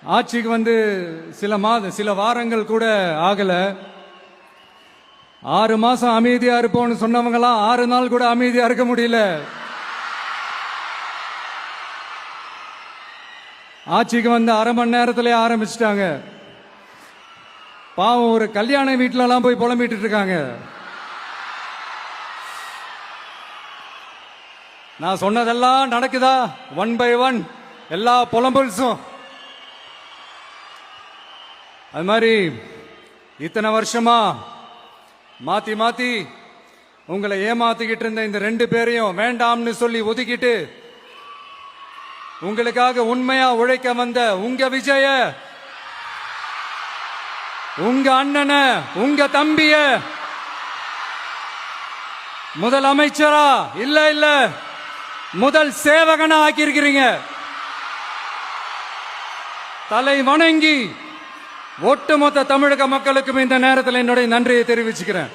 ஆட்சிக்கு வந்து சில வாரங்கள் கூட ஆகல. 6 மாசம் அமைதியா இருப்போம்னு சொன்னவங்களாம் 6 நாள் கூட அமைதியா இருக்க முடியல. ஆட்சிக்கு வந்து அரை மணி நேரத்திலே ஆரம்பிச்சிட்டாங்க. பாவம், ஒரு கல்யாண வீட்டுல எல்லாம் போய் புலம்பிட்டு இருக்காங்க. நான் சொன்னதெல்லாம் நடக்குதா? 1 by 1 எல்லா புலம்பல்ஸும். அது மாதிரி இத்தனை வருஷமா மாத்தி மாத்தி உங்களை ஏமாத்திக்கிட்டு இருந்த இந்த 2 பேரையும் வேண்டாம்னு சொல்லி ஒதுக்கிட்டு உங்களுக்காக உண்மையா உழைக்க வந்த உங்க விஜய, உங்க அண்ணன, உங்க தம்பிய முதல் அமைச்சரா இல்ல முதல் சேவகனா ஆக்கியிருக்கிறீங்க. தலை வணங்கி ஒட்டுமொத்த தமிழக மக்களுக்கும் இந்த நேரத்தில் என்னுடைய நன்றியை தெரிவிச்சுக்கிறேன்.